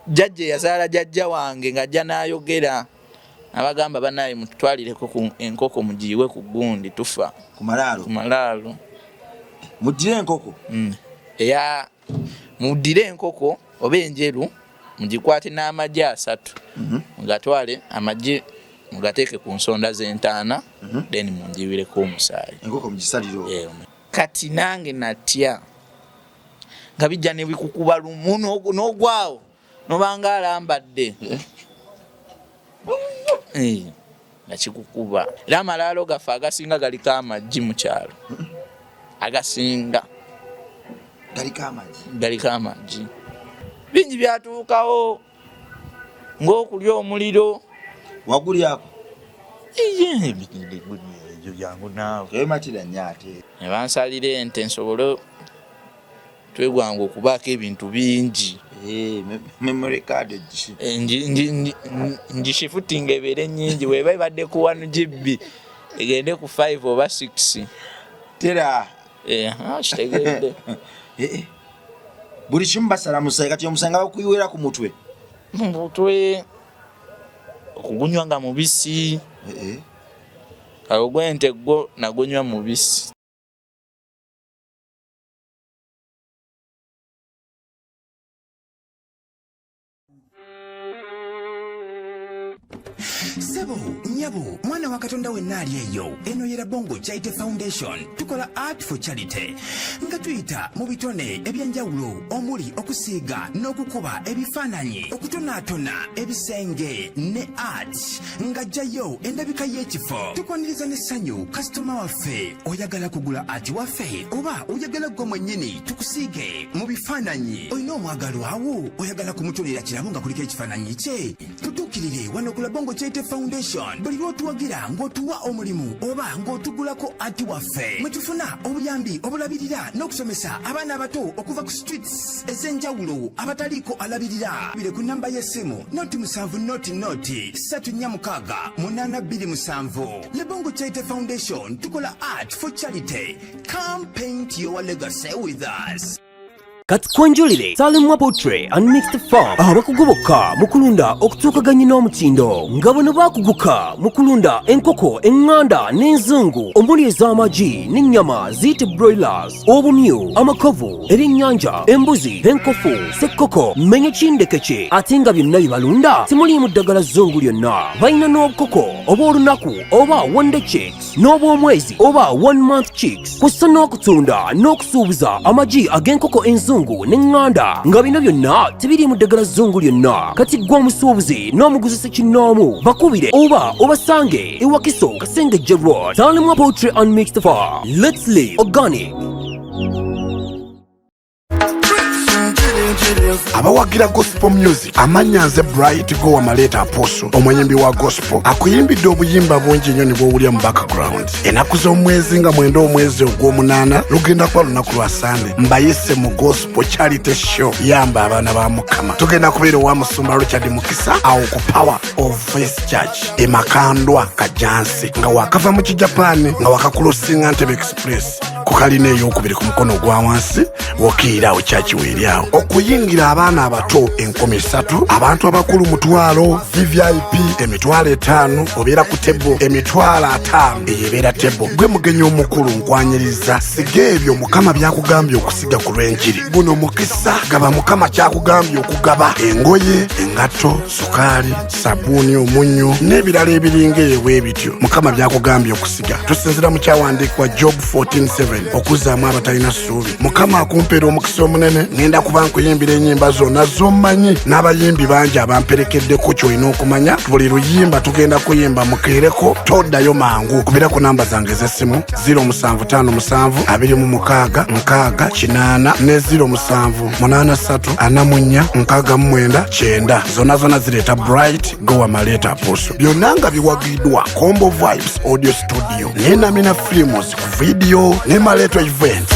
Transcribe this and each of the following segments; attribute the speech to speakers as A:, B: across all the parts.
A: jajje yazaala jajja wange ng'ajja n'ayogera abagamba banaye mututwalireko enkoko mugiyiwe ku gundi tufa
B: ku malaalo mudire enkoko
A: mudire enkoko oba enjeru mugikwate n'amagi 3 mugatwale amagi mugateeke ku nsonda z'entaana then munjiwireko omusaayi
B: enkoko mugisaliro
A: kati nange natya nga bijja ne bikukuba lumu n'ogwawo nobanga alambadde nga kikukuba era amalaalo gaffe agasinga galiko amagi mu kyalo agasinga galiko amagi bingi byatuukawo ng'okulya omuliro
B: wagulyako
A: ebyo byangu naawe ne bansalira ente nsobole twegwanga okubaako ebintu bingi
B: memory card
A: ngishifutinga ebeere nnyingi weba ebadde ku 1 GB egende ku 5 oba 6
B: tera
A: kitegedde
B: buli kimu basala musayi kati omusanga bakuyiwera ku mutwe okugunywa nga mubisi ogw'ente gwo nagunywa mubisi
C: Sebo, nyabo, mwana wa Katonda wenna ali eyo. Eno yera Bongo Charity Foundation. Tukola art for charity. Nga tuyita mu bitone ebyenjawulo omuli okusiiga n'okukuba ebifaananyi, okutonaatona ebisenge ne art. Nga jjayo endabika y'ekifo. Tukwaniriza n'essanyu kasitoma waffe oyagala kugula art waffe oba oyagala gwe mwennyini tukusiige mu bifaananyi. Olina omwagalo awo oyagala kumutonera kirabo nga kuliko ekifaananyi kye. Tutuukirire wano ku Bongo Charity Foundation. Buli lw'otuwagira ng'otuwa omulimu oba ng'otugulako ati waffe mwe tufuna obuyambi obulabirira n'okusomesa abaana abato okuva ku streets ez'enjawulo abataliiko alabirira. Bire ku namba y'essimu noti 7 noti 346 827. Le Bongo Charity Foundation tukola art for charity. Come paint your legacy with us.
D: Katkonjolire Salimwa Poultry and Mixed Farm abakugoboka mukulunda okutuukaganya n'omutindo nga bano bakuguka mukulunda enkoko enganda n'enzungu omuli ez'amagi n'ennyama ziyite broilers obumyu amakovu eryennyanja embuzi enkofu ssekkoko mmenye kindekeke ate nga byonna bibalunda simuliimu ddagala zzungu lyonna balina n'obukoko oba olunaku oba one day chicks n'obw'omwezi oba 1 month chicks kw'ossa n'okutunda n'okusuubuza amagi ag'enkoko enzungu n'enganda nga bino byonna tebiri mu ddagala zzungu lyonna kati gwa omusuubuzi n'omuguzisa kinnoomu bakubire oba obasange ewakiso Kasengejje Road Salimwa Poultry and Mixed Farm. Let's live organic.
E: Abawagira gospel music amanya nze Bright Go Amaleta Apostle omuyimbi wa gospel akuyimbidde obuyimba bungi nnyo ne bw'owulya mu background. Ennaku z'omwezi nga 9 omwezi ogw'omunaana lugenda kuba lunaku lwa Sande mbayise mu gospel charity show yamba abaana ba Mukama. Tugenda kubeera owa Musumba Richard Mukisa awo ku Power of Faith Church e Makandwa Kajansi nga wakava mu Kijapani nga wakakulosinga Ntebe Express ku kalina ey'okubiri ku mukono gwa wansi wokiirawo church weeryawo. Okuyingira abaana abato 3,000 abantu abakulu mutwalo VVIP emitwalo 5 obeera ku tebo emitwalo 5 eyebeera tebo. Gwe mugenyi omukulu nkwanyiriza siga ebyo Mukama byakugambye okusiga ku lw'enjiri. Guno mukisa gaba Mukama kyakugambye okugaba engoye engato sukaali sabuuni omunnyo n'ebirala ebiringa ewe bityo Mukama byakugambye okusiga. Tusinzira mu kyawandiikibwa Job 14:7 okuzaamu abatalina ssuubi. Mukama akumpeera omukisa omunene ngenda kuba nkuyimbira ennyimba zonna z'omanyi n'abayimbi bangi abamperekeddeko ky'olina okumanya. Buli luyimba tugenda kuyimba mukeereko toddayo mangu. Kubira ku namba zange ez'essimu 075726 ne 07834449 zonna zireeta Bright Go Amaleta Apostle. Byonna nga biwagiddwa Combo Vibes Audio Studio ne Namina Films ku video ne Maleto Event.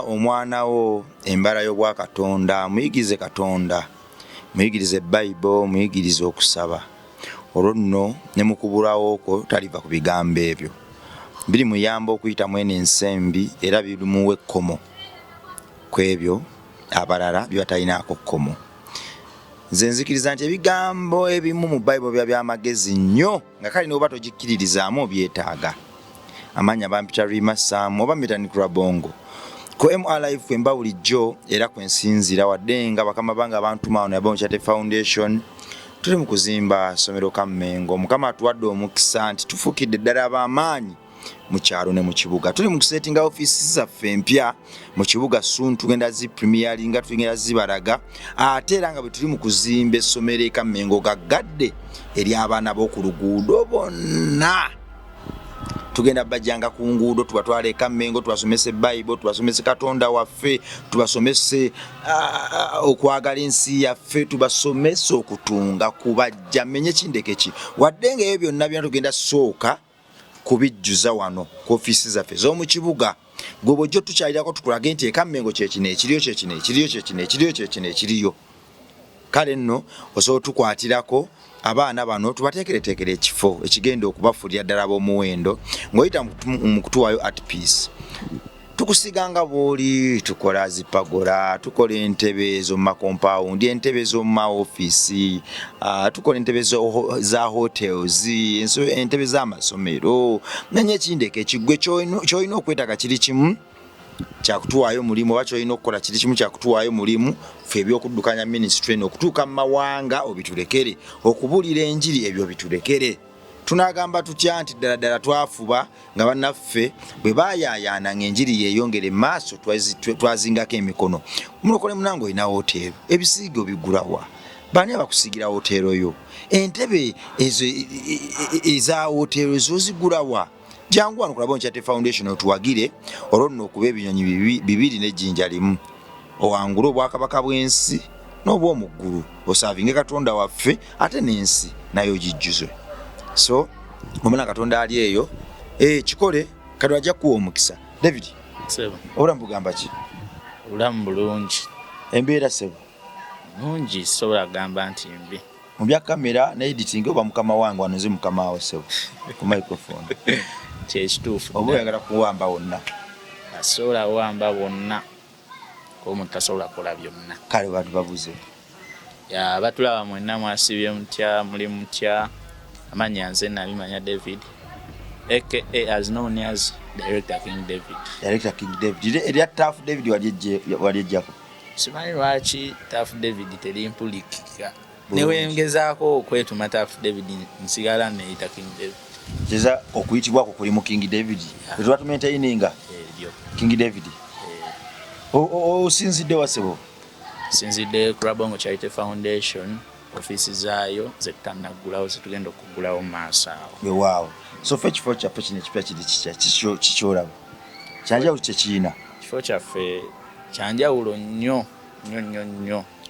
B: Omwana wo embala y'obwa Katonda muyigirize Katonda, muyigirize Bible, muyigirize okusaba. Olwo nno ne mukubulawo okwo taliva ku bigambo ebyo. biri muyamba okuyita mwene ensembi era bimuwe ekkomo kwebyo abalala byatalinaako kkomo. Nze nzikiriza nti ebigambo ebimu mu Bible bya byamagezi nnyo nga kale n'oba togikkiririzaamu obyetaaga. Amanya bampita Rima Sam oba Mitani Kurabongo ko MRF kwemba bulijjo era kwensinzira wadde nga bakama banga abantu maano ya Bonchate Foundation tuli mu kuzimba somero Kamengo. Mukama atuwadde omukisa nti tufuukidde ddala ab'amaanyi mu kyalo ne mu kibuga. Tuli mu kusetinga offices zaffe empya mu kibuga soon tugenda zi premiering tugenda zibalaga ate era nga bwe tuli mu kuzimba essomero e Kamengo gaggadde eri abaana b'oku luguudo bonna. Tugenda bajjanga ku nguudo tubatwala e Kamengo tubasomese Bible tubasomese Katonda waffe tubasomese okwagala ensi yaffe tubasomese okutunga kubajja menye kindekeki wadde nga ebyo byonna byonna tugenda sooka kubijjuza wano ku offices zaffe z'omu kibuga. Gwe jjo tukyalirako tukulage nti e Kamengo kyekino ekiriyo kyekino ekiriyo kyekino ekiriyo kyekino ekiriyo. Kale nno osobola tukwatirako abaana bano tubateekereteekere ekifo ekigenda okubafulira ddala b'omuwendo ng'oyita mu kutuwaayo at peace. Tukusiganga bw'oli tukola zipagola tukola entebe ez'omu makompawundi entebe ez'omu maofiisi tukola entebe za hotels entebe z'amasomero nanye ekindeke ekigwe ky'olina okwetaaga kiri kimu kyakutuwaayo mulimu oba ky'olina okukola kiri kimu kyakutuwaayo mulimu ffe ebyokuddukanya ministry n'okutuuka mu mawanga obitulekere okubuulira enjiri ebyo bitulekere. Tunagamba tutya nti ddala twafuba nga bannaffe bwe baayaayaana ng'enjiri yeeyongere maaso twazingako emikono. Mulokole munange olina woteero ebisiigo bigulawa baani abakusigira woteero yo entebe ezo eza woteero ezozigulawa jangu wano kulaba Bonchate Foundation otuwagire olwo nno okuba ebinyonyi bibiri n'ejjinja limu owangula obwakabaka bw'ensi n'obw'omuggulu osaavinge Katonda waffe ate n'ensi nayo gijjuzwe. So omwana Katonda ali eyo kikole kati ajja kuwa omukisa. David
A: sebo
B: obulamu bugamba ki?
A: Obulamu bulungi.
B: Embeera sebo
A: Nungi sobola gamba nti mbi.
B: Mu bya kamera ne editing oba mukama wange wano nze mukama wawe sebo ku microphone
A: kyekituufu
B: oba oyagala kuwamba wonna
A: asobola wamba bonna ko omuntu tasobola kola byonna.
B: Kale bantu babuze
A: ya batulaba mwenna mwasibye mutya muli mutya amanya nze nabimanya David aka as known as Director King David.
B: Director King David erya Tough David walijjako
A: simanyi lwaki Tough David terimpulikika newengezaako okwetuma Tough David nsigala neyita King David.
B: Jeza okuyitibwako kuli mu King David tetwatumaintaininga King David. Osinzidde wasebo?
A: Sinzidde Kurabongo Charity Foundation office zaayo zetanaggulawo zitugenda okugulawo maaso awo.
B: Wow. So ekifo kyaffe kino ekipya kiri kikyolaba kyanjawulo kyekiina?
A: Ekifo kyaffe kyanjawulo nnyo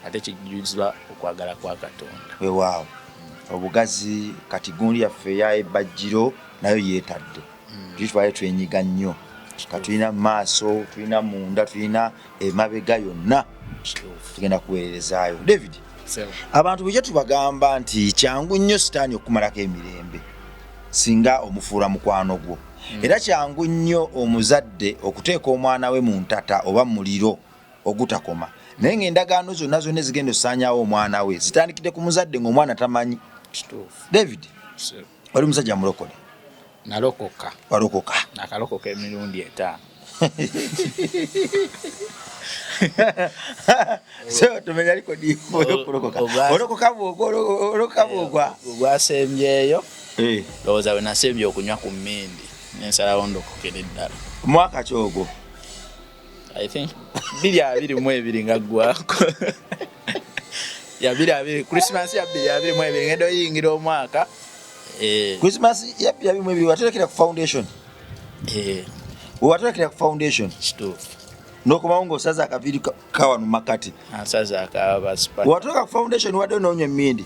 A: ate kijjuzibwa okwagala kwa Katonda.
B: Wow. Obugazi kati gundi yaffe ya ebajjiro nayo yeetadde tutwale twenyiga nnyo katulina maaso tulina munda tulina emabega yonna tugenda kuweerezaayo. David abantu bwe tubagamba nti kyangu nnyo sitaani okumalako emirembe singa omufuula mukwano gwo era kyangu nnyo omuzadde okuteeka omwana we mu ntata oba muliro ogutakoma naye ng'endagaano zonna zonna zigenda osaanyaawo omwana we zitandikidde ku muzadde ng'omwana tamanyi. David oli musajja mulokole?
A: Nalokoka.
B: Walokoka?
A: Nakalokoka emirundi 5.
B: So tumenya liko dipo okulokoka. Olokoka bwogwa
A: ogwasembyeyo lowooza we nasembye okunywa ku mmindi nensalawo ndokokere ddala.
B: Mwaka ki ogwo?
A: I think 2022 nga ggwako. Ya 2022 Christmas ya 2022 ngendo yingira omwaka.
B: Christmas ya 2022 watulekera ku foundation. Watulekera ku foundation.
A: Kituufu.
B: Nokomawo ng'osaza akabiri kawano makati.
A: Asaza akaba spa.
B: Watuloka ku foundation wadde onoonywa emmindi?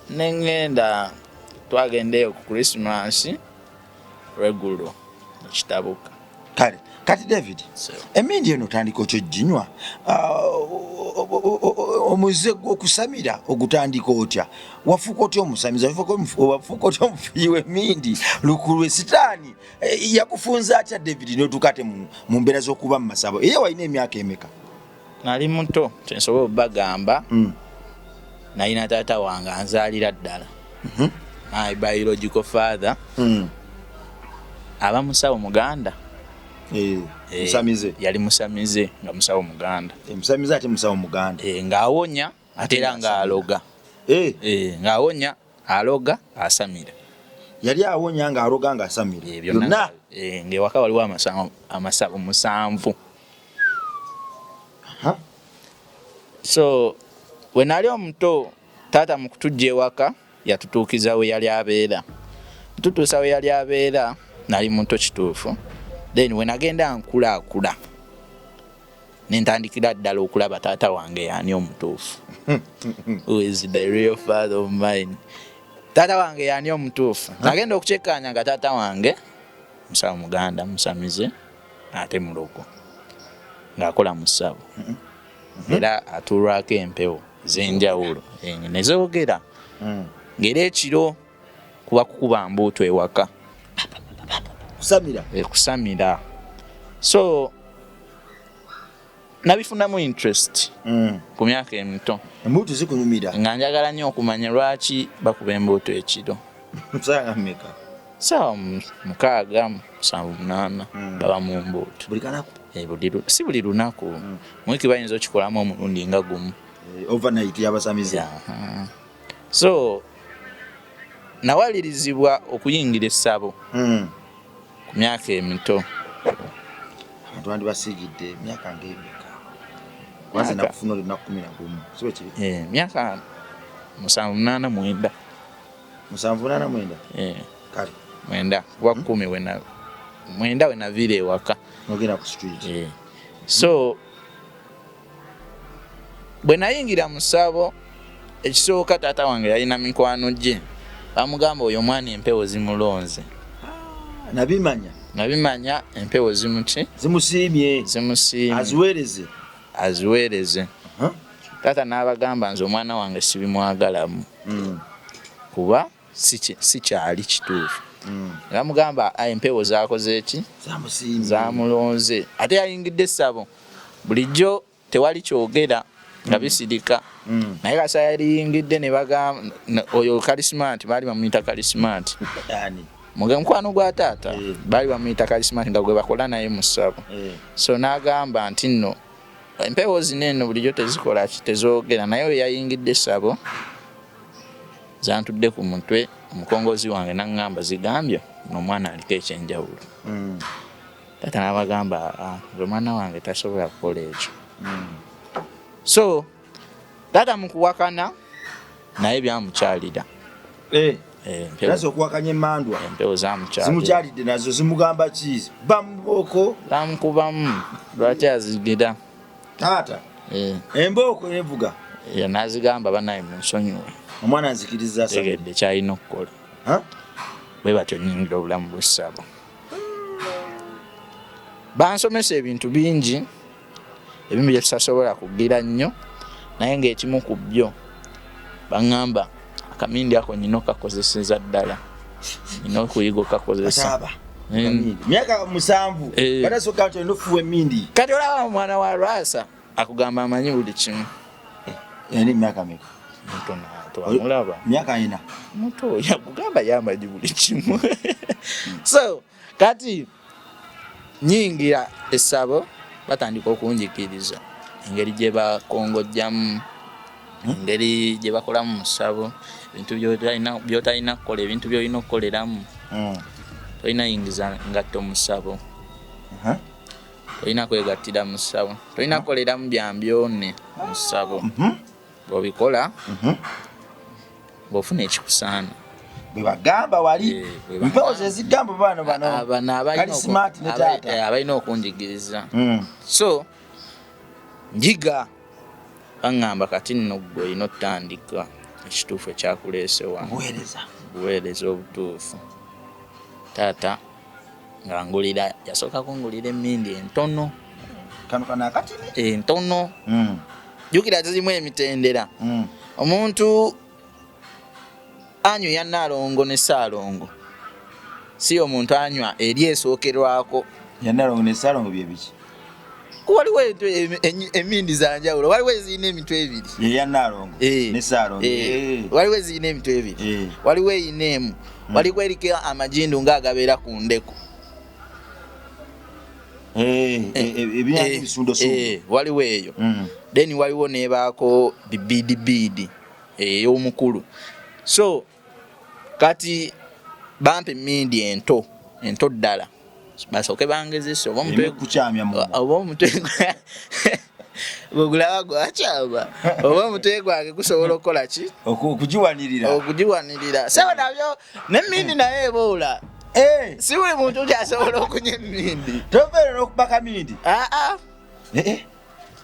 A: Nengenda twagendeyo ku Christmas regulo ekitabuka.
B: kale kati David emindi eno tandika okyojinywa omuze gw'okusamira ogutandika otya wafuuka otya omusamiza wafuuka otya omufuyi w'emindi lukulwe sitaani yakufunza atya David n'otukate mu mbeera z'okuba mu masabo era walina emyaka emeka
A: nali muto tensobola obbagamba nalina taata wange anzaalira ddala my biological father aba musawo muganda
B: musamize
A: yali musamize nga musawo muganda
B: musamize ate musawo muganda
A: ng'awonya ate era ng'aloga ng'awonya aloga asamira
B: yali awonya ng'aloga ng'asamira byonna
A: ng'ewaka waliwo amasabo 7 so we nali omuto taata mu kutujja ewaka yatutuukiza we yali abeera tutuusa we yali abeera nali muto kituufu then we nagenda nkulaakula nentandikira ddala okulaba taata wange yaani omutuufu who is the real father of mine taata wange yaani omutuufu nagenda okukyekkaanya nga taata wange musawo muganda musamize ate muloko ng'akola mu ssabo era atuulwako empewo z'enjawulo nezoogera ng'era ekiro kuba kukuba mbuutu ewaka kusamira so nabifunamu interest ku myaka emito
B: embuutu zikunyumira
A: nga njagala nnyo okumanya lwaki bakuba embuutu ekiro
B: musanga mmeka
A: sawa 6 7 baba mu mbuutu
B: buli kanaku
A: si buli lunaku mwiki bayinza okikolamu omulundi nga gumu
B: overnight yabasamiza
A: so nawalirizibwa okuyingira essabo ku myaka emito
B: abantu bandi basigidde emyaka ng'emeka wanze nakufuna olunaku 11 sibe kibi
A: myaka 789
B: kale
A: 9 kuba 10 mwenda we naviira ewaka
B: nogenda ku street
A: so bwe nayingira mu ssabo ekisooka taata wange yalina mikwano gye bamugamba oyo omwana empewo zimulonze nabimanya empewo
B: zimusiimye
A: aziweereze taata n'abagamba nze omwana wange sibimwagalamu kuba si kyali kituufu bamugamba empewo zakoze eki zamulonze ate yayingidde essabo bulijjo tewali kyogera nga bisirika naye kasa yaliyingidde ne bagamba oyo kalismati baali bamuyita kalismati mukwano gwa taata baali bamuyita kalismati nga gwe bakola naye mu ssabo so n'agamba nti nno empewo zino eno bulijjo tezikola tezoogera naye oyo yayingidde essabo zantudde ku mutwe omukongozi wange n'aŋŋamba zigambye n'omwana aliko ekyenjawulo taata n'abagamba omwana wange tasobola kukola ekyo so taata mu kuwakana naye byamukyalira
B: okuwakanya emmandwa
A: empewo
B: zimukyalidde nazo zimugamba ki bamubooko
A: zamukubamu lwaki azigira
B: taata embooko evuga
A: nazigamba banaye munsonyiwe
B: omwana nzikiriza
A: tegedde kyalina okukola bwe batyo nnyingira obulamu bw'essabo bansomesa ebintu bingi ebimu bye tusasobola kugira nnyo naye ng'ekimu ku byo baŋŋamba akamindi ako nnina okakozeseza ddala nnina okuyiga okakozesa
B: myaka 7 batasoka nti olina okufuwa emmindi
A: kati olaba omwana wa lwasa akugamba amanyi buli kimu
B: yani myaka meka
A: twamulaba
B: myaka 4
A: muto yakugamba yamanyi buli kimu so kati nyingira essabo batandika okunjikiriza engeri gye bakongojjamu engeri gye bakolamu mu ssabo ebintu byotalina kukola ebintu byolina okukoleramu tolina yingiza ngatto mu ssabo tolina kwegattira mu ssabo tolina kukoleramu byambyone mu ssabo bw'obikola bw'ofuna ekikusaana
B: bwe bagamba wali mpewo zezigamba bano kalismati ne taata
A: abalina okunjigiriza so njiga baŋŋamba kati nno gwe olina otandika ekituufu ekyakuleesewa buweereza obutuufu taata nga ngulira yasooka kungulira emmindi entono
B: kano kana akatini
A: entono jukira zizimu emitendera omuntu anywa ya Nnaalongo ne Ssaalongo si omuntu anywa eri esookerwako
B: ya Nnaalongo ne Ssaalongo bye biki
A: waliwo emmindi za njawulo waliwo ezirina emitwe ebiri
B: ya Nnaalongo ne Ssaalongo
A: waliwo ezirina emitwe ebiri waliwo eyina emu waliwo eriko amajindu ng'agabeera ku ndeku waliwo eyo then waliwo nebaako bibidibiidi ey'omukulu so kati bampa emmindi ento ddala basooke bangezese oba omutwe bwegulaba gwakyaba oba omutwe gwange gusobola okukola ki okugiwanirira sewe nabyo nemmindi naye eboola si buli muntu kyasobola okunywa emmindi
B: tobeera n'okubaka mindi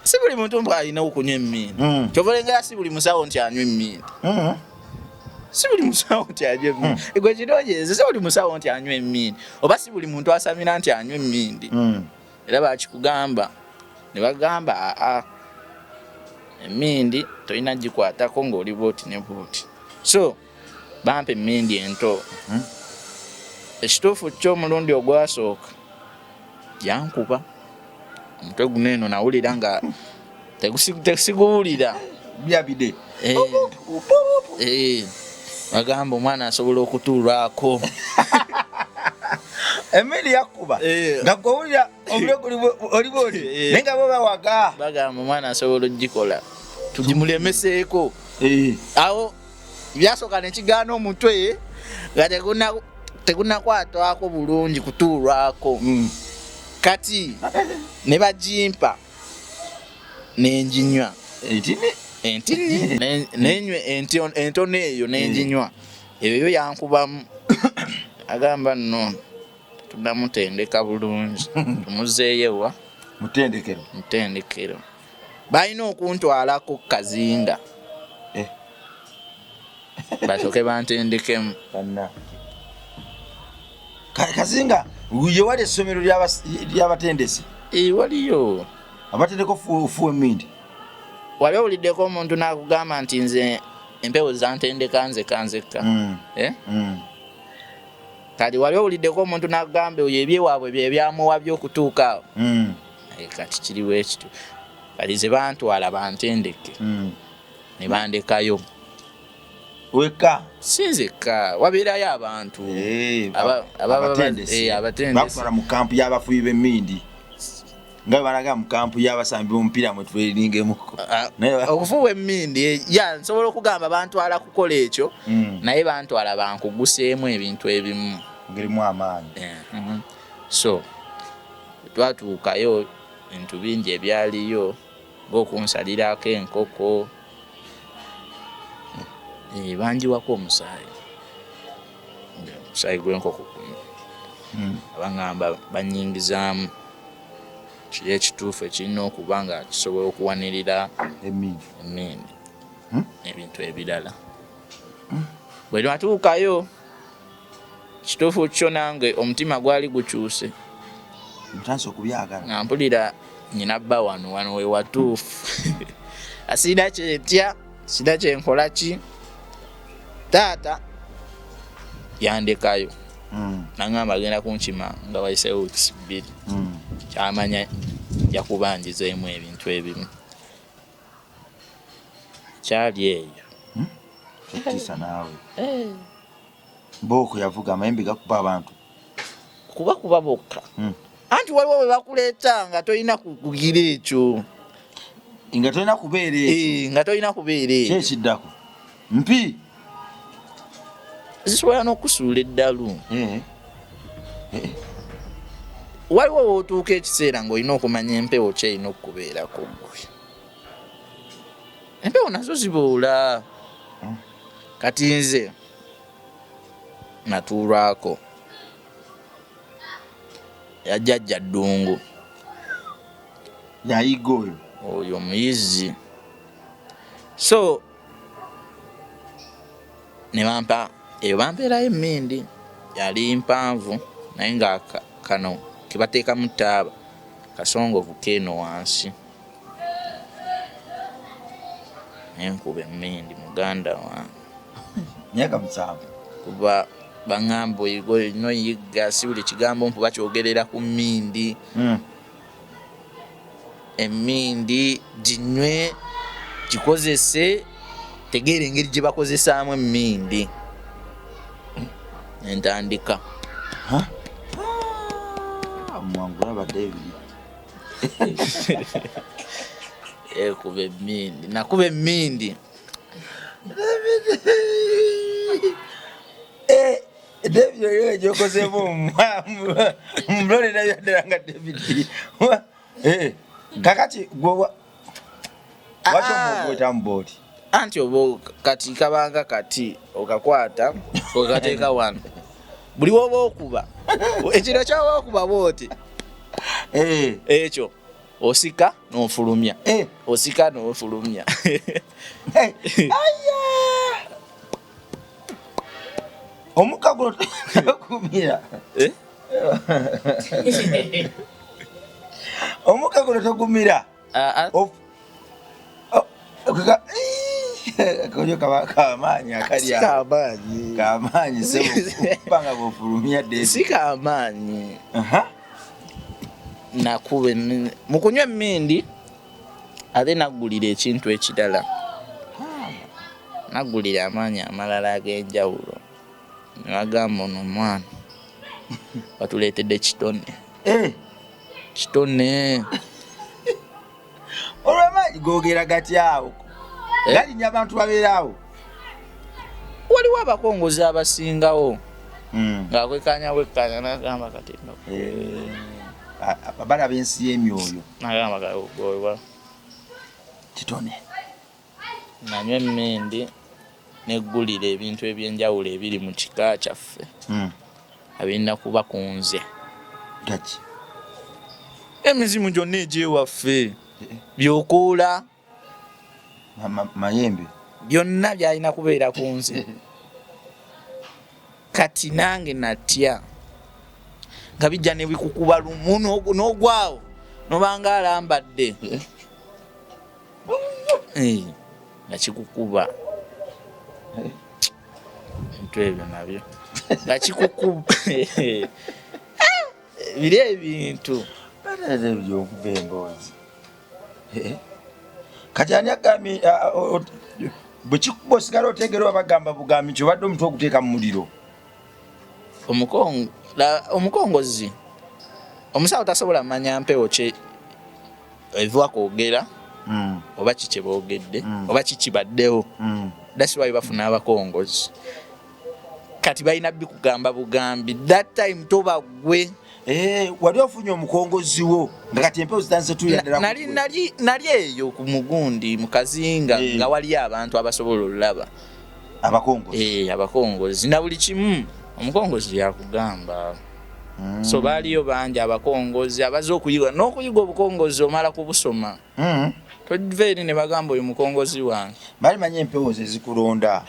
A: si buli muntu mbu alina okunywa emmindi kyovolengera si buli musawo nti anywa emmindi si buli musawo nti anywa emmindi gwe kirongeze si buli musawo nti anywa emmindi oba si buli muntu asamira nti anywa emmindi era bakikugamba ne bagamba emmindi tolina gikwatako ng'oli bwoti ne bwoti so bampa emmindi ento ekituufu ky'omulundi ogwasooka yankuba omutwe guno eno nawulira nga tesiguwulira
B: byabide
A: bagamba omwana asobola okutuulwako
B: emmindi yakuba nga gwowulira omulego oliboli naye nga bo bawaga
A: bagamba omwana asobola ogikola tugimulemeseeko awo byasooka nekigaana omutwe nga tegunakwatwako bulungi kutuulwako kati ne bagimpa nenjinywa entini nenywe entono eyo nenjinywa ebyo yankubamu agamba nno tunamutendeka bulungi tumuzeeyewa mutendekero balina okuntwalako kazinga basooke bantendekemu
B: kazinga ye wali essomero ly'abatendesi
A: waliyo
B: abatendeka ofuwa emmindi
A: wali owuliddeko omuntu n'akugamba nti nze empewo zantendeka nzekka kati wali owuliddeko omuntu n'akugamba oyo ebyewaabwe bye byamuwa by'okutuuka awo kati kiriwo ekitu kati ze bantwala bantendeke ne bandekayo
B: weka
A: sinzekka wabeerayo abantu abatendesi
B: bakutwala mu kampu y'abafubi b'emmindi nga balaga mu kampu y'abasambi b'omupiira mwe tweringemuko
A: okufuwa emmindi nsobola okugamba bantwala kukola ekyo naye bantwala bankuguseemu ebintu ebimu
B: ngerimu amaanyi
A: so twatuukayo ebintu bingi ebyaliyo ng'okunsalirako enkoko banjiwako omusaayi gw'enkoko abangamba banyingizaamu kiri ekituufu ekirina okuba nga kisobola okuwanirira emmindi ebintu ebirala bwe twatuukayo kituufu kyo nange omutima gwali gukyuse nga mpulira nyina bba wano we watuufu asina kyetya sina kyenkola ki taata yandekayo nangamba agenda kunkima nga wayiseewo wiikisi 2 kyamanya yakubanjizeemu ebintu ebimu kyali eyo
B: kitiisa naawe mbooko yavuga amayembe gakuba abantu
A: kuba bokka anti waliwo bwe bakuleeta nga tolina kugira ekyo
B: nga tolina kubeera ekyo
A: nga tolina kubeera ekyo
B: kyekiddako mpi
A: zisobola n'okusuula eddalu waliwo wootuuka ekiseera ng'olina okumanya empewo kyerina okukubeerako gwe empewo nazo ziboola kati nze natuulwako yajjajja ddungu
B: yayiga
A: oyo muyizi so ne bampa eyo bampeerayo emmindi yali mpanvu naye nga kano kebateekamu taaba kasongovu keeno wansi enkuba emmindi muganda wange
B: myaka 7
A: kuba baŋŋamba oyino yigga si buli kigambo mpu bakyogerera ku mmindi emmindi ginywe gikozese tegeera engeri gye bakozesaamu emmindi entandika
B: mwangula ba David
A: ekuba emmindi nakuba emmindi
B: David yoyo jokozemu mlole na yadera nga David kakati gwowa wacho mugweta mboti
A: anti obo kati kabanga kati okakwata okateeka wano buli woba okuba ekiro kyawa okuba bwoti ekyo osika n'ofulumya osika n'ofulumya
B: omuka guno tokumira omuka guno togumira akojo kamaanyi akali kamaanyi sebanga bofulumya
A: si kamaanyi nakube mukunywa emmindi ate naggulira ekintu ekirala naggulira amaanyi amalala ag'enjawulo nebagamba ono omwana batuleetedde kitone kitone
B: olw'amaanyi googera gatyawo galinya abantu babeerawo
A: waliwo abakongozi abasingawo ngaakwekanya nagamba katendo
B: balaba ensi y'emyoyo
A: nagamba kagoba
B: kitone
A: nanywa emmindi neggulira ebintu ebyenjawulo ebiri mu kika kyaffe abirina kuba ku nze
B: gaki
A: emizimu gyonna egyewaffe byokoola
B: mayembe
A: byonna byalina kubeera ku nze kati nange natya nga bijja ne bikukuba lumu n'ogwawo nobanga alambadde nga kikukuba bintu ebyo nabyo nga kikukuba biri ebintu
B: byokuva emboozi kati ani agambye bwe kikuba osigala otegerwa bagamba bugambi nti obadde omutwe oguteeka mu muliro
A: omukongozi omusawo tasobola manya mpewo kye eviwa kwogera oba kiki boogedde oba kiki baddewo that's why bafuna abakongozi kati balina bikugamba bugambi that time toba gwe
B: wali ofunye omukongozi wo nga kati empewo zitandise tuyaddala
A: nali eyo ku mugundi mu kazinga nga waliyo abantu abasobola olulaba abakongozi na buli kimu omukongozi yakugamba so baaliyo bangi abakongozi abaze okuyiga n'okuyiga obukongozi omala kubusoma todiva eri ne bagamba oyo mukongozi wange
B: balimanya empewo ze zikulonda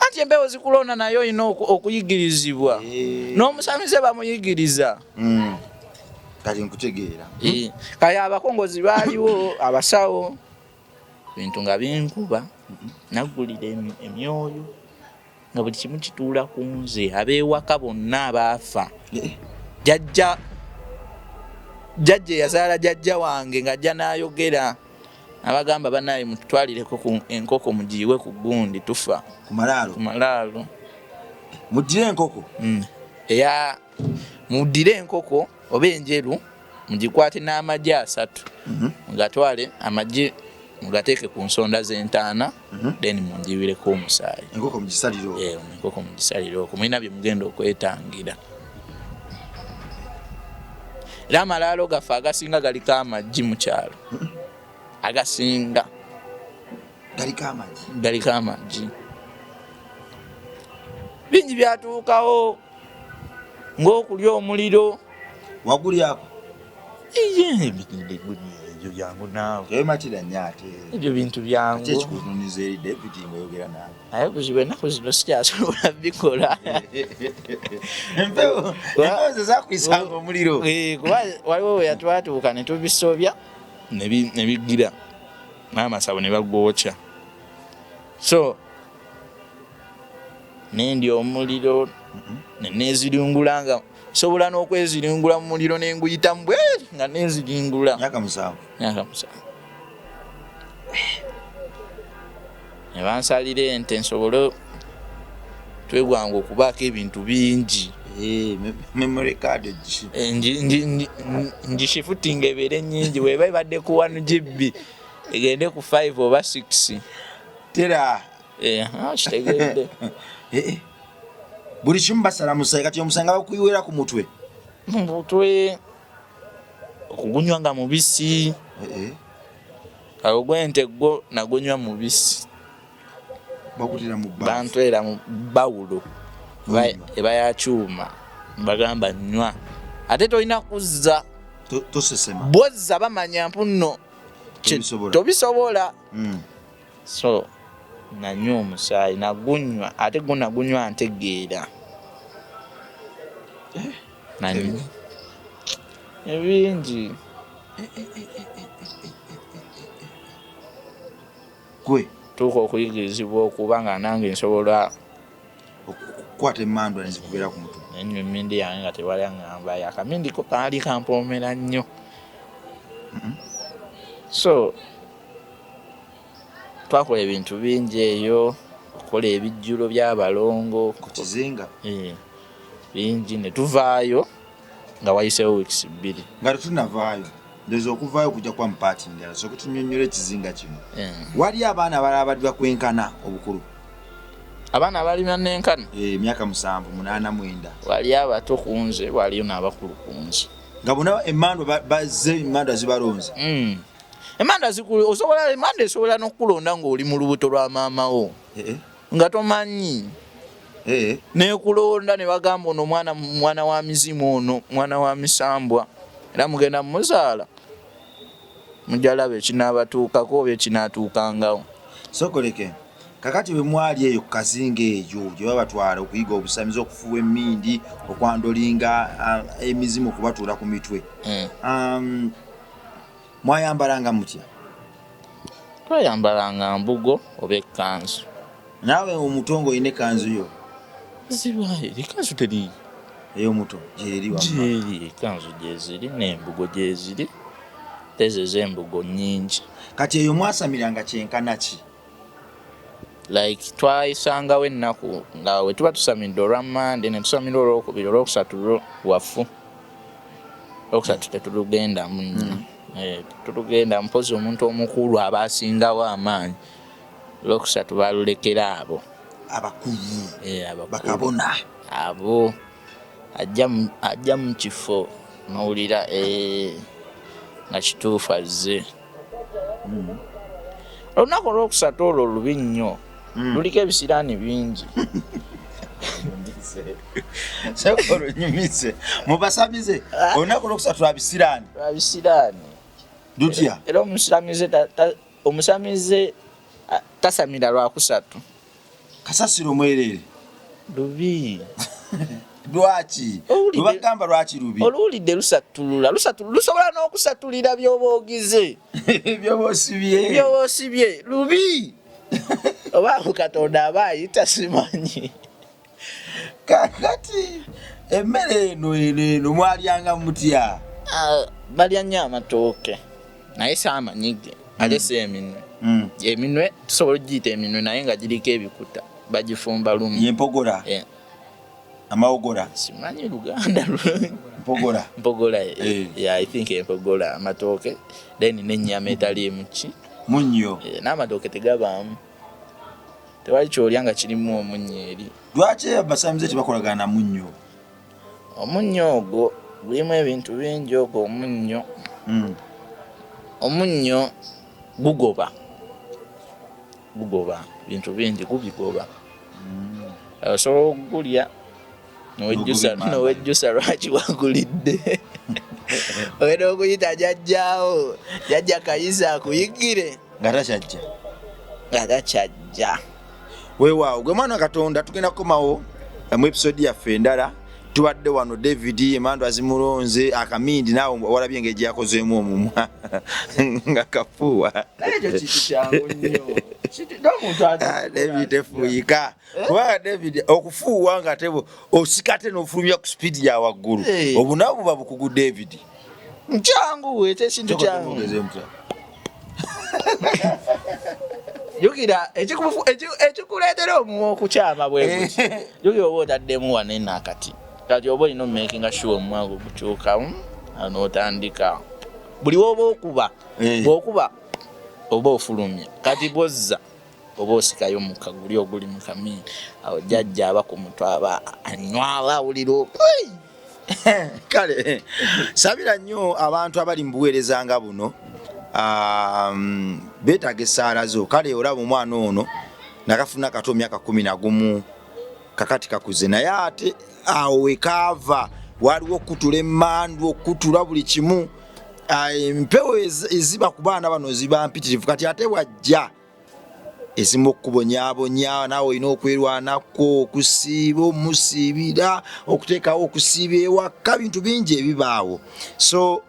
A: anti empewo zikulonda naye olina okuyigirizibwa n'omusamize bamuyigiriza
B: kati nkutegeera
A: kale abakongozi baaliwo abasawo bintu nga binkuba naggulira emyoyo nga buli kimu kituula ku nze abeewaka bonna abaafa jjajja yazaala jjajja wange ng'ajja n'ayogera abagamba banaye mututwalireko enkoko mugiyiwe ku gundi tufa
B: ku malaalo muddire enkoko muddire enkoko oba enjeru mugikwate n'amagi 3 mugatwale amagi mugateeke ku nsonda z'entaana then munjiwireko omusaayi enkoko mugisaliro
A: enkoko mugisaliro okwo mulina bye mugenda okwetangira era amalaalo gaffe agasinga galiko amagi mu kyalo agasinga galiko amagi bingi byatuukawo ng'okulya omuliro
B: wagulyako
A: ebyo byangu naawe
B: tewematira nnyo ate
A: ebyo bintu byangu
B: ekikutununiza eri David ng'oyogera naawe
A: naye kuzibu ennaku zino sikyasobola bikola
B: empewo ze zakuyisanga omuliro
A: kuba waliwo we yatwatuuka ne tubisobya ne bigira n'amasabo ne bagwokya so nendi omuliro neneziringula nga sobola n'okweziringula mu muliro n'enguyita mbwe nga neziringula
B: myaka 7
A: ne bansalira ente nsobole twegwanga okubaako ebintu bingi
B: memory card
A: ngishifutinga ebeere nnyingi weba ebadde ku 1 GB egende ku 5 oba 6
B: tera
A: kitegedde
B: buli kimu basala musayi kati omusanga bakuyiwera ku mutwe okugunywa nga mubisi awo gwente gwo nagunywa mubisi bakutira mu
A: bantwera mu bawulo eba ya kyuma bagamba nywa ate tolina kuzza
B: tosesema
A: bwozza bamanya mpunno tobisobola so nanywa omusaayi nagunywa ate gunagunywa ntegeera nanywa ebingi
B: gwe
A: tuuka okuyigirizibwa okuba nga nange nsobola
B: okukwata emmandwa nezikubeera ku mutwe
A: nenywa emmindi yange nga tewali aŋŋambayo akamindiko kaali kampoomera nnyo so twakola ebintu bingi eyo okukola ebijjulo by'abalongo
B: ku kizinga
A: bingi ne tuvaayo nga wayiseewo weeks 2
B: nga tetunavaayo ndoza okuvaayo kujja kwa mpaati ndala so kutunyonnyola ekizinga kino wali abaana abalala bali bakwenkana obukulu
A: abaana abalina nenkana
B: emyaka 7 8 9
A: wali abato ku nze waliyo n'abakulu ku nze
B: nga bonna emmandwa bazze emmandwa zibalonze
A: emmandwa zikulu osobola emmandwa esobola n'okulonda ng'oli mu lubuto lwa maamawo nga tomanyi nekulonda ne bagamba ono mwana wa mizimu ono mwana wa misambwa era mugenda mumuzaala mujalaba ekinaabatuukako oba ekinaatuukangawo
B: sokoleke kakati bwe mwali eyo ku kazinga eyo gye babatwala okuyiga obusamizi okufuwa emmindi okwandolinga emizimu okubatuula ku mitwe mwayambalanga mutya
A: twayambalanga mbugo oba ekkanzu
B: naawe omutongo olina ekkanzu yo
A: zibayo ekanzu teri
B: ey'omuto gyeri
A: gyeri ekanzu gyeziri n'embugo gyeziri tezo ez'embugo nnyingi
B: kati eyo mwasamiranga kyenkana ki
A: like twayisangawo ennaku nga we tuba tusamidde olwammande ne tusamira olwokubiri olwokusatu wafu olwokusatu tetulugendamu nnyo tulugenda mpozi omuntu omukulu aba asingawo amaanyi olwokusatu balulekera abo
B: abakulu bakabona
A: abo ajja mu kifo mawulira nga kituufu azze olunaku olwokusatu olwo lubi nnyo luliko ebisiraani bingi
B: nyumise mubasamize olunaku olwokusatu lwabisiraani dutya
A: era omusamize tasamira lwakusatu
B: kasasiro mwerere
A: lubi
B: lwaki lubagamba lwaki lubi
A: oluwulidde lusatulula lusobola n'okusatulira by'oba ogize
B: by'oba
A: osibye lubi oba Katonda aba ayita simanyi
B: kakati emmere eno mwalyanga mutya
A: balya nnyo amatooke naye saamanyige alese eminwe eminwe tusobola okugiyita eminwe naye nga giriko ebikuta bagifumba lumu
B: yempogola amawogora
A: simanyi Luganda mpogola I think empogola amatooke then n'ennyama etaliimu
B: munnyo
A: n'amatooke tegabaamu tewali kyolya nga kirimu omunnyo eri
B: lwaki abasamize tebakolagana munnyo
A: omunnyo ogwo gulimu ebintu bingi ogwo omunnyo gugoba bintu bingi gubigoba osobola okugulya nowejjusa lwaki wagulidde ogenda okuyita jajjaawo jajja Kayisa akuyigire
B: nga takyajja
A: nga takyajja.
B: Weewaawo gwe mwana Katonda tugenda kukomawo mu episode yaffe endala. Tubadde wano David Emmanuel azimulonze akamindi naawe walabye engeri yakozeemu omumwa nga kafuuwa.
A: Ekyo kitu kyangu nnyo.
B: David tefuuyika kubanga David okufuuwa nga tebo osikate n'ofulumya ku speed ya waggulu obunabu buba bukugu David.
A: Nkyangu ekyo ekintu kyangu. Jukira ekikuleetera omumwa okukyama bwe buti. Jukira oba otaddemu wano enakati. Kati oba olina making sure omumwa gwo gukyukamu n'otandika. Buli woba okuba bw'okuba oba ofulumya kati bw'ozza oba osikayo mu kaguli oguli mu kamini awo jjajja aba ku mutwe aba anywala awulira
B: kale sabira nnyo abantu abali mu buweereza nga buno beetaaga essaala zo. Kale olaba omwana ono nakafuna kato myaka 11 kakati kakuze naye ate awo wekaava waliwo okutula emmandu okutula buli kimu. Empewo eziba ku baana bano ziba mpitirivu kati ate wajja ezimu okubonyaabonya naawe olina okwerwanako okusiiba omusiibira okuteekawo okusiiba ewaka bintu bingi ebibaawo. So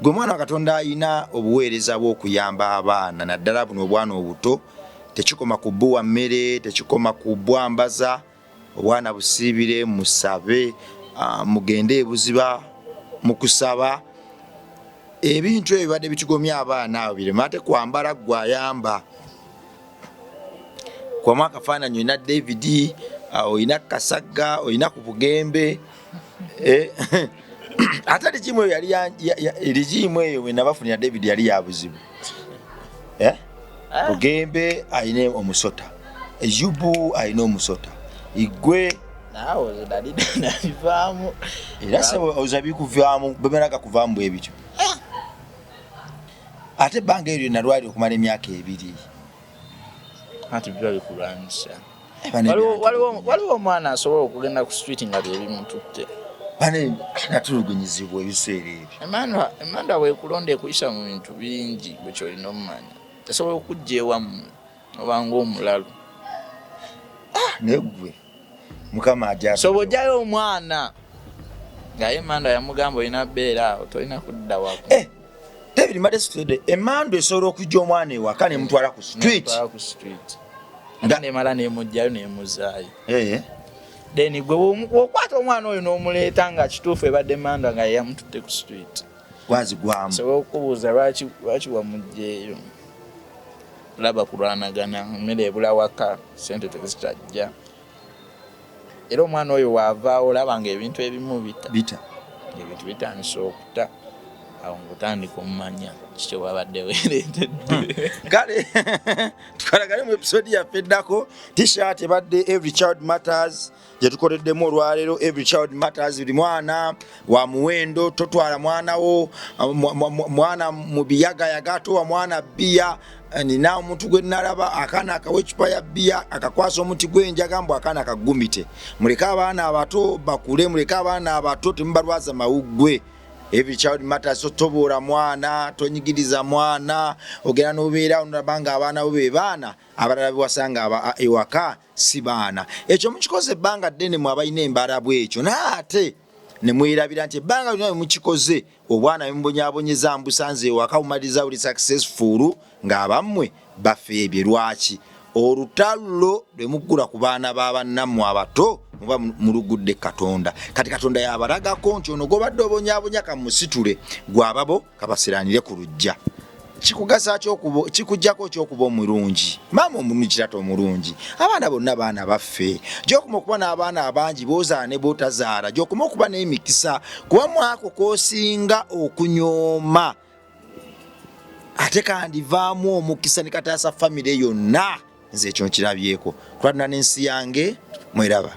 B: gwe mwana wa Katonda alina obuweereza bw'okuyamba abaana naddala buno obwana obuto. Tekikoma ku bbuwa mmere, tekikoma ku bwambaza. Obwana busiibire musabe, mugende ebuziba mu kusaba. Ebintu ebyo bibadde bikigomya abaana abo birema ate kwambala gwayamba. Kwa mwaka faananyi olina David, olina Kasagga, olina ku Bugembe. Ate ligimu eyo ligimu eyo we nabafunira David yali ya buzibu. Bugembe alina omusota. Ejubu alina omusota. Igwe
A: naawe nalivaamu.
B: Era sebo ozabikuvaamu bemeraga kuvaamu ebityo. Ate banga eryo nalwali okumala emyaka 2.
A: Ati byo bikulwanyisa. Waliwo omwana asobola okugenda ku street nga byebimututte.
B: Bane natulugunyizibwa ebiseera ebyo.
A: Emanda weekulonda ekuyisa mu bintu bingi bwe kyolina omumanya. Tasobola okujja ewamu obanga omulalu.
B: Negwe Mukama ajja.
A: So bojjayo omwana nga Emanda yamugamba olina bbeera awo tolina kudda wako.
B: David Madesitude Emanda esobola okujja omwana ewaka ne mutwala ku street.
A: Nga nemala nemujjayo nemuzaayo. Then gwe okwata omwana oyo n'omuleeta nga kituufu ebadde Emanda nga yamututte ku street.
B: Gwazi gwamu.
A: Sobola okubuuza lwaki wamugjeeyo. Laba kulwanagana mmere ebula waka sente tezitajja. Era omwana oyo waavaawo olaba nga ebintu ebimu bita. Ebintu bitandise okuta. Awo ng'otandika omumanya kikyo wabadde weereetedde.
B: Kale tukalagale mu episode yaffe eddako t-shirt ebadde Every Child Matters gye tukoleddemu olwaleero. Every Child Matters buli mwana wa muwendo totwala mwana wo mwana mu biyagayaga towa mwana bbiya. Nina omuntu gwe nalaba akaana akawa ecupa ya bbiya akakwasa omuti gw'enjaga mbu akaana akagumite. Muleke abaana abato bakule, muleke abaana abato temubalwaza mawuggwe. Every Child Matters totobola mwana, tonyigiriza mwana, ogenda n'obeera onalabanga abaana bo be baana abalala bewasanga ewaka si baana. Ekyo mukikoze ebbanga ddene mu abalina embaala bwekyo naate ne mwirabira nti ebbanga lyonna mukikoze obwana bimubonyaabonyeza mbusanze ewaka bumaliriza buli successful ng'abammwe bafeebye. Lwaki? Olutalo lwe muggula ku baana b'abannammwe abato muba mulugudde Katonda. Kati Katonda yabalagako nti ono gobadde obonyaabonya kamusitule gwababo kabasiranire ku lujja. Kikugasa kikujjako ekyokuba omulungi. Maama omulungi kirato omulungi. Abaana bonna baana baffe. Gy'okuma okuba n'abaana abangi boozaane bootazaala. Gy'okuma okuba n'emikisa kuba mwako k'osinga okunyooma. Ate kandi vaamu omukisa ne kataasa famire yonna. Nze ekyo nkirabyeko. Twalina n'ensi yange mweraba.